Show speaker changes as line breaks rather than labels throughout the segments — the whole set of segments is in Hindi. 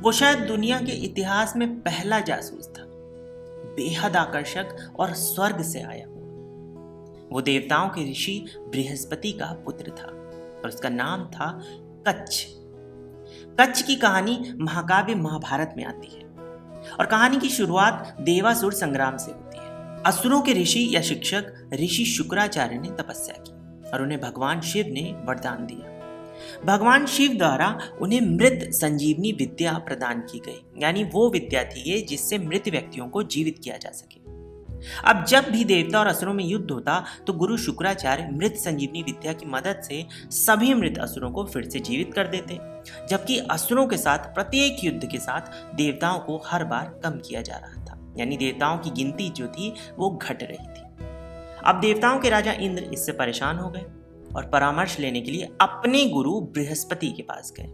वो शायद दुनिया के इतिहास में पहला जासूस था, बेहद आकर्षक और स्वर्ग से आया हुआ। वो देवताओं के ऋषि बृहस्पति का पुत्र था और उसका नाम था कच्छ। कच्छ की कहानी महाकाव्य महाभारत में आती है और कहानी की शुरुआत देवासुर संग्राम से होती है। असुरों के ऋषि या शिक्षक ऋषि शुक्राचार्य ने तपस्या की और उन्हें भगवान शिव ने वरदान दिया। भगवान शिव द्वारा उन्हें मृत संजीवनी विद्या प्रदान की गई, यानी वो विद्या थी ये जिससे मृत व्यक्तियों को जीवित किया जा सके। अब जब भी देवता और असुरों में युद्ध होता तो गुरु शुक्राचार्य मृत संजीवनी विद्या की मदद से सभी मृत असुरों को फिर से जीवित कर देते, जबकि असुरों के साथ प्रत्येक युद्ध के साथ देवताओं को हर बार कम किया जा रहा था, यानी देवताओं की गिनती जो थी वो घट रही थी। अब देवताओं के राजा इंद्र इससे परेशान हो गए और परामर्श लेने के लिए अपने गुरु बृहस्पति के पास गए।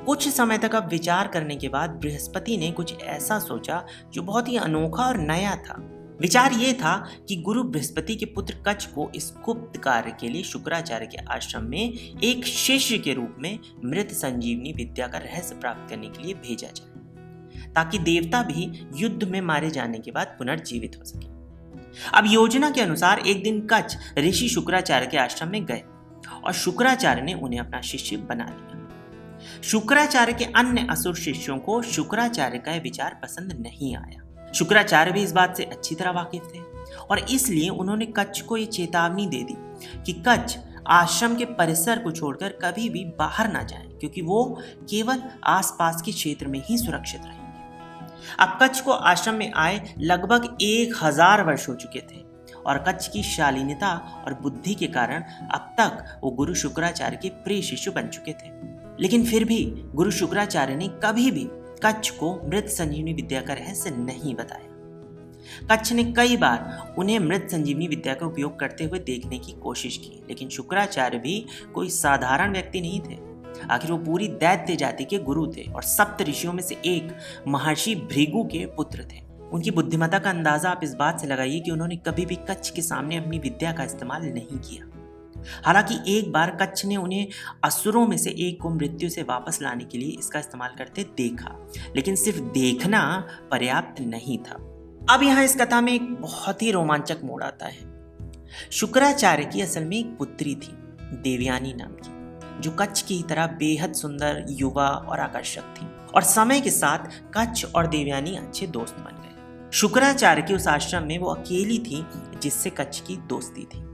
कुछ समय तक अब विचार करने के बाद बृहस्पति ने कुछ ऐसा सोचा जो बहुत ही अनोखा और नया था। विचार ये था कि गुरु बृहस्पति के पुत्र कच्छ को इस गुप्त कार्य के लिए शुक्राचार्य के आश्रम में एक शिष्य के रूप में मृत संजीवनी विद्या का रहस्य प्राप्त करने के लिए भेजा जाए, ताकि देवता भी युद्ध में मारे जाने के बाद पुनर्जीवित हो सके। अब योजना के अनुसार एक दिन कच्छ ऋषि शुक्राचार्य के आश्रम में गए और शुक्राचार्य ने उन्हें अपना शिष्य बना लिया। शुक्राचार्य के अन्य असुर शिष्यों को शुक्राचार्य का यह विचार पसंद नहीं आया। शुक्राचार्य भी इस बात से अच्छी तरह वाकिफ थे और इसलिए उन्होंने कच्छ को ये चेतावनी दे दी कि कच्छ आश्रम के परिसर को छोड़कर कभी भी बाहर ना जाए, क्योंकि वो केवल आसपास के क्षेत्र में ही सुरक्षित रहेंगे। अब कच्छ को आश्रम में आए लगभग 1000 वर्ष हो चुके थे और कच्छ की शालीनता और बुद्धि के कारण अब तक वो गुरु शुक्राचार्य के प्रिय शिष्य बन चुके थे। लेकिन फिर भी गुरु शुक्राचार्य ने कभी भी कच्छ को मृत संजीवनी विद्या का रहस्य नहीं बताया। कच्छ ने कई बार उन्हें मृत संजीवनी विद्या का उपयोग करते हुए देखने की कोशिश की, लेकिन शुक्राचार्य भी कोई साधारण व्यक्ति नहीं थे। आखिर वो पूरी दैत्य जाति के गुरु थे और सप्त ऋषियों में से एक महर्षि भृगु के पुत्र थे। उनकी बुद्धिमत्ता का अंदाजा आप इस बात से लगाइए कि उन्होंने कभी भी कच्छ के सामने अपनी विद्या का इस्तेमाल नहीं किया। हालांकि एक बार कच्छ ने उन्हें असुरों में से एक को मृत्यु से वापस लाने के लिए इसका इस्तेमाल करते देखा, लेकिन सिर्फ देखना पर्याप्त नहीं था। अब यहाँ इस कथा में एक बहुत ही रोमांचक मोड़ आता है। शुक्राचार्य की असल में एक पुत्री थी, देवयानी नाम की, जो कच्छ की तरह बेहद सुंदर, युवा और आकर्षक थी और समय के साथ कच्छ और देवयानी अच्छे दोस्त बन गए। शुक्राचार्य के उस आश्रम में वो अकेली थी जिससे कच्छ की दोस्ती थी।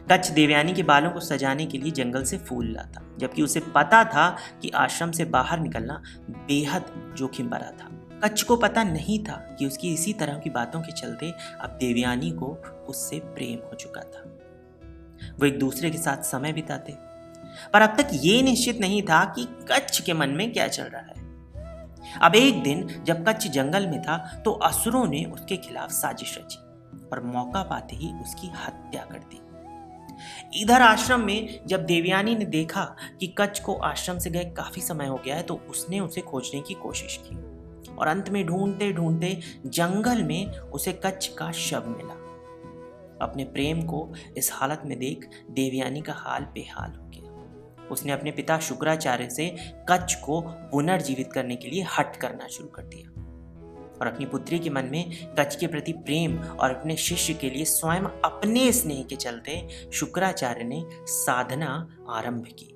कच्छ देवयानी के बालों को सजाने के लिए जंगल से फूल लाता, जबकि उसे पता था कि आश्रम से बाहर निकलना बेहद जोखिम भरा था। कच्छ को पता नहीं था कि उसकी इसी तरह की बातों के चलते अब देवयानी को उससे प्रेम हो चुका था। वो एक दूसरे के साथ समय बिताते, पर अब तक ये निश्चित नहीं था कि कच्छ के मन में क्या चल रहा है। अब एक दिन जब कच्छ जंगल में था तो असुरों ने उसके खिलाफ साजिश रची और मौका पाते ही उसकी हत्या कर दी। इधर आश्रम में जब देवयानी ने देखा कि कच्छ को आश्रम से गए काफी समय हो गया है तो उसने उसे खोजने की कोशिश की और अंत में ढूंढते ढूंढते जंगल में उसे कच्छ का शव मिला। अपने प्रेम को इस हालत में देख देवयानी का हाल बेहाल हो गया। उसने अपने पिता शुक्राचार्य से कच्छ को पुनर्जीवित करने के लिए हठ करना शुरू कर दिया और अपनी पुत्री के मन में कच्छ के प्रति प्रेम और अपने शिष्य के लिए स्वयं अपने स्नेह के चलते शुक्राचार्य ने साधना आरंभ की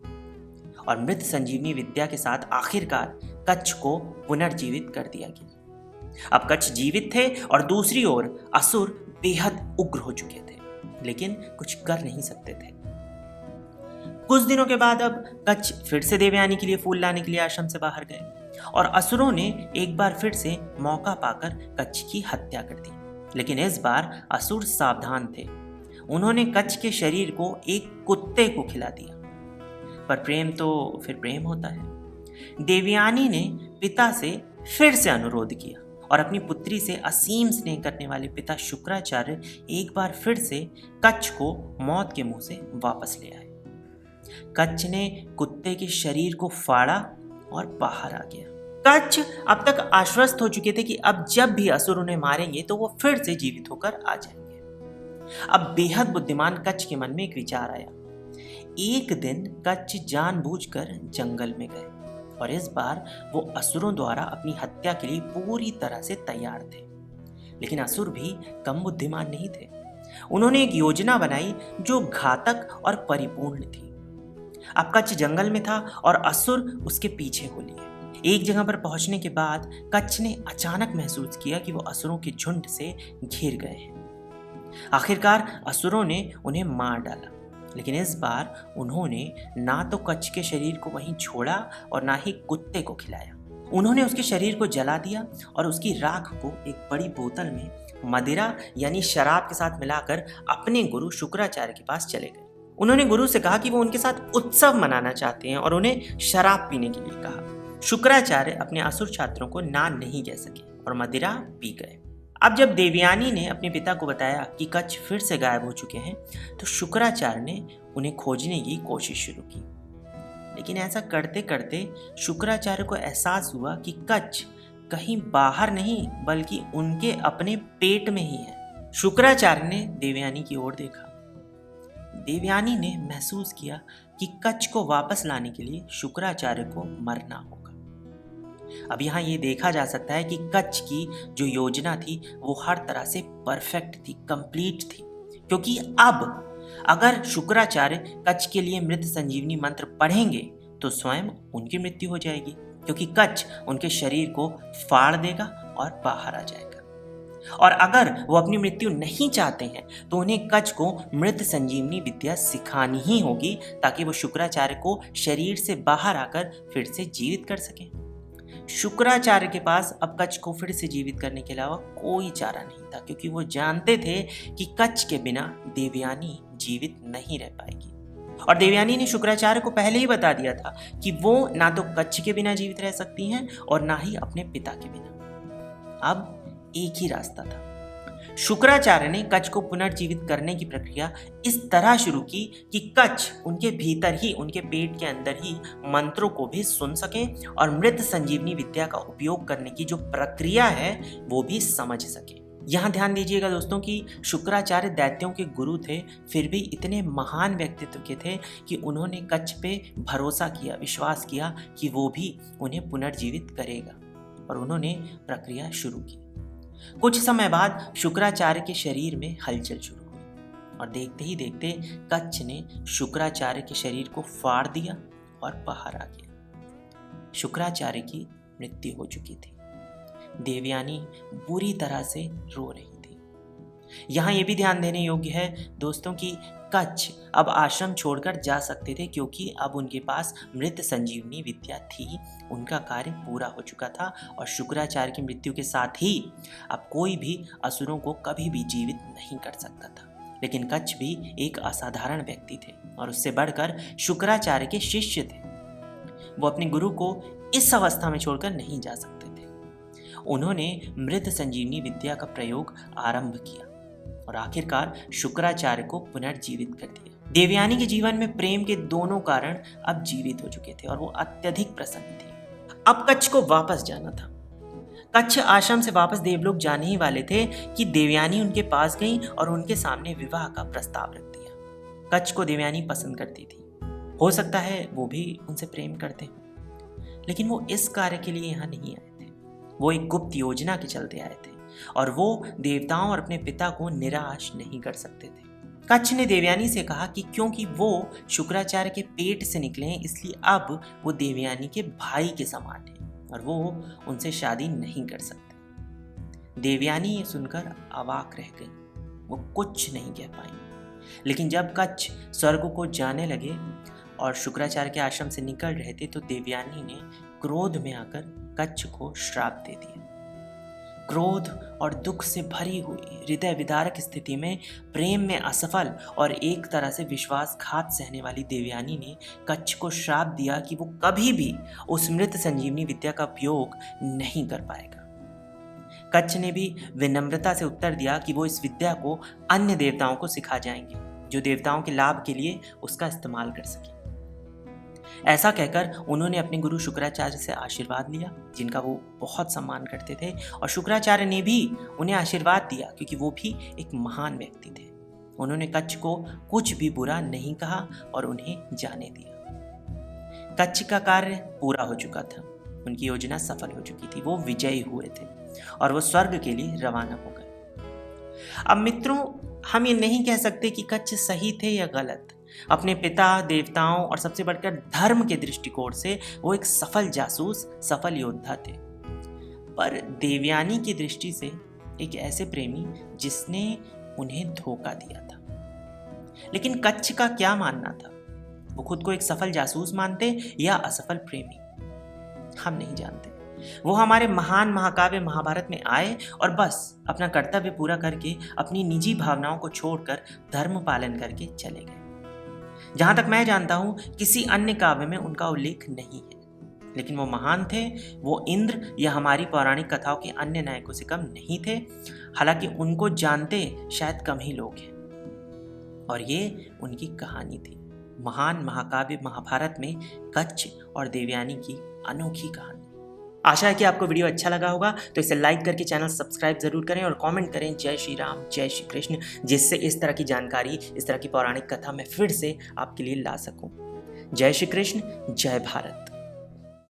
और मृत संजीवनी विद्या के साथ आखिरकार कच्छ को पुनर्जीवित कर दिया गया। अब कच्छ जीवित थे और दूसरी ओर असुर बेहद उग्र हो चुके थे, लेकिन कुछ कर नहीं सकते थे। कुछ दिनों के बाद अब कच्छ फिर से देवयानी के लिए फूल लाने के लिए आश्रम से बाहर गए और असुरों ने एक बार फिर से मौका पाकर कच्छ की हत्या कर दी, लेकिन इस बार असुर सावधान थे। उन्होंने कच्छ के शरीर को एक कुत्ते को खिला दिया, पर प्रेम तो फिर प्रेम होता है। देवयानी ने पिता से फिर से अनुरोध किया और अपनी पुत्री से असीम स्नेह करने वाले पिता शुक्राचार्य एक बार फिर से कच्छ को मौत के मुंह से वापस ले आए। कच्छ ने कुत्ते के शरीर को फाड़ा और बाहर आ गया। कच्छ अब तक आश्वस्त हो चुके थे कि अब जब भी असुर उन्हें मारेंगे तो वो फिर से जीवित होकर आ जाएंगे। अब बेहद बुद्धिमान कच्छ के मन में एक विचार आया। एक दिन कच्छ जानबूझकर जंगल में गए और इस बार वो असुरों द्वारा अपनी हत्या के लिए पूरी तरह से तैयार थे। लेकिन असुर भी कम बुद्धिमान नहीं थे। उन्होंने एक योजना बनाई जो घातक और परिपूर्ण थी। अब कच्छ जंगल में था और असुर उसके पीछे हो लिए। एक जगह पर पहुंचने के बाद कच्छ ने अचानक महसूस किया कि वो असुरों के झुंड से घिर गए हैं। आखिरकार असुरों ने उन्हें मार डाला, लेकिन इस बार उन्होंने ना तो कच्छ के शरीर को वहीं छोड़ा और ना ही कुत्ते को खिलाया। उन्होंने उसके शरीर को जला दिया और उसकी राख को एक बड़ी बोतल में मदिरा यानी शराब के साथ मिलाकर अपने गुरु शुक्राचार्य के पास चले गए। उन्होंने गुरु से कहा कि वो उनके साथ उत्सव मनाना चाहते हैं और उन्हें शराब पीने के लिए कहा। शुक्राचार्य अपने असुर छात्रों को ना नहीं कह सके और मदिरा पी गए। अब जब देवयानी ने अपने पिता को बताया कि कच्छ फिर से गायब हो चुके हैं, तो शुक्राचार्य ने उन्हें खोजने की कोशिश शुरू की। लेकिन ऐसा करते करते शुक्राचार्य को एहसास हुआ कि कच्छ कहीं बाहर नहीं बल्कि उनके अपने पेट में ही है। शुक्राचार्य ने देवयानी की ओर देखा। देवयानी ने महसूस किया कि कच्छ को वापस लाने के लिए शुक्राचार्य को मरना होगा। अब यहाँ ये देखा जा सकता है कि कच्छ की जो योजना थी वो हर तरह से परफेक्ट थी, कंप्लीट थी, क्योंकि अब अगर शुक्राचार्य कच्छ के लिए मृत संजीवनी मंत्र पढ़ेंगे तो स्वयं उनकी मृत्यु हो जाएगी, क्योंकि कच्छ उनके शरीर को फाड़ देगा और बाहर आ जाएगा। और अगर वो अपनी मृत्यु नहीं चाहते हैं तो उन्हें कच्छ को मृत संजीवनी विद्या सिखानी ही होगी, ताकि वो शुक्राचार्य को शरीर से बाहर आकर फिर से जीवित कर सकें। शुक्राचार्य के पास अब कच्छ को फिर से जीवित करने के अलावा कोई चारा नहीं था, क्योंकि वो जानते थे कि कच्छ के बिना देवयानी जीवित नहीं रह पाएगी। और देवयानी ने शुक्राचार्य को पहले ही बता दिया था कि वो ना तो कच्छ के बिना जीवित रह सकती हैं और ना ही अपने पिता के बिना। अब एक ही रास्ता था। शुक्राचार्य ने कच्छ को पुनर्जीवित करने की प्रक्रिया इस तरह शुरू की कि कच्छ उनके भीतर ही, उनके पेट के अंदर ही मंत्रों को भी सुन सके और मृत संजीवनी विद्या का उपयोग करने की जो प्रक्रिया है वो भी समझ सके। यहाँ ध्यान दीजिएगा दोस्तों कि शुक्राचार्य दैत्यों के गुरु थे, फिर भी इतने महान व्यक्तित्व के थे कि उन्होंने कच्छ पे भरोसा किया, विश्वास किया कि वो भी उन्हें पुनर्जीवित करेगा, और उन्होंने प्रक्रिया शुरू की। कुछ समय बाद शुक्राचार्य के शरीर में हलचल शुरू हुई और देखते ही देखते कच्छ ने शुक्राचार्य के शरीर को फाड़ दिया और बाहर आ गया। शुक्राचार्य की मृत्यु हो चुकी थी। देवयानी बुरी तरह से रो रही थी। यहाँ ये भी ध्यान देने योग्य है दोस्तों कि कच्छ अब आश्रम छोड़कर जा सकते थे, क्योंकि अब उनके पास मृत संजीवनी विद्या थी। उनका कार्य पूरा हो चुका था और शुक्राचार्य की मृत्यु के साथ ही अब कोई भी असुरों को कभी भी जीवित नहीं कर सकता था। लेकिन कच्छ भी एक असाधारण व्यक्ति थे और उससे बढ़कर शुक्राचार्य के शिष्य थे। वो अपने गुरु को इस अवस्था में छोड़कर नहीं जा सकते थे। उन्होंने मृत संजीवनी विद्या का प्रयोग आरंभ किया और आखिरकार शुक्राचार्य को पुनर्जीवित कर दिया। देवयानी के जीवन में प्रेम के दोनों कारण अब जीवित हो चुके थे और वो अत्यधिक प्रसन्न थी। अब कच्छ को वापस जाना था। कच्छ आश्रम से वापस देवलोक जाने ही वाले थे कि देवयानी उनके पास गई और उनके सामने विवाह का प्रस्ताव रख दिया। कच्छ को देवयानी पसंद करती थी। हो सकता है वो भी उनसे प्रेम करते हों, लेकिन वो इस कार्य के लिए यहाँ नहीं आए थे। वो एक गुप्त योजना के चलते आए थे और वो देवताओं और अपने पिता को निराश नहीं कर सकते थे। कच्छ ने देवयानी से कहा कि क्योंकि वो शुक्राचार्य के पेट से निकले हैं, इसलिए अब वो देवयानी के भाई के समान हैं और वो उनसे शादी नहीं कर सकते। देवयानी ये सुनकर अवाक रह गई। वो कुछ नहीं कह पाई। लेकिन जब कच्छ स्वर्ग को जाने लगे और शुक्राचार्य के आश्रम से निकल रहे थे, तो देवयानी ने क्रोध में आकर कच्छ को श्राप दे दिया। क्रोध और दुख से भरी हुई हृदय विदारक स्थिति में, प्रेम में असफल और एक तरह से विश्वासघात सहने वाली देवयानी ने कच्छ को श्राप दिया कि वो कभी भी उस मृत संजीवनी विद्या का उपयोग नहीं कर पाएगा। कच्छ ने भी विनम्रता से उत्तर दिया कि वो इस विद्या को अन्य देवताओं को सिखा जाएंगे, जो देवताओं के लाभ के लिए उसका इस्तेमाल कर सके। ऐसा कहकर उन्होंने अपने गुरु शुक्राचार्य से आशीर्वाद लिया, जिनका वो बहुत सम्मान करते थे, और शुक्राचार्य ने भी उन्हें आशीर्वाद दिया क्योंकि वो भी एक महान व्यक्ति थे। उन्होंने कच्छ को कुछ भी बुरा नहीं कहा और उन्हें जाने दिया। कच्छ का कार्य पूरा हो चुका था, उनकी योजना सफल हो चुकी थी, वो विजयी हुए थे और वो स्वर्ग के लिए रवाना हो गए। अब मित्रों, हम ये नहीं कह सकते कि कच्छ सही थे या गलत। अपने पिता, देवताओं और सबसे बढ़कर धर्म के दृष्टिकोण से वो एक सफल जासूस, सफल योद्धा थे। पर देवयानी की दृष्टि से एक ऐसे प्रेमी जिसने उन्हें धोखा दिया था। लेकिन कच्छ का क्या मानना था? वो खुद को एक सफल जासूस मानते या असफल प्रेमी? हम नहीं जानते। वो हमारे महान महाकाव्य महाभारत में आए और बस अपना कर्तव्य पूरा करके अपनी निजी भावनाओं को छोड़कर धर्म पालन करके चले गए। जहां तक मैं जानता हूं, किसी अन्य काव्य में उनका उल्लेख नहीं है। लेकिन वो महान थे, वो इंद्र या हमारी पौराणिक कथाओं के अन्य नायकों से कम नहीं थे। हालांकि उनको जानते शायद कम ही लोग हैं। और ये उनकी कहानी थी, महान महाकाव्य महाभारत में कच्छ और देवयानी की अनोखी कहानी। आशा है कि आपको वीडियो अच्छा लगा होगा, तो इसे लाइक करके चैनल सब्सक्राइब जरूर करें और कमेंट करें जय श्री राम, जय श्री कृष्ण, जिससे इस तरह की जानकारी, इस तरह की पौराणिक कथा मैं फिर से आपके लिए ला सकूं। जय श्री कृष्ण, जय भारत।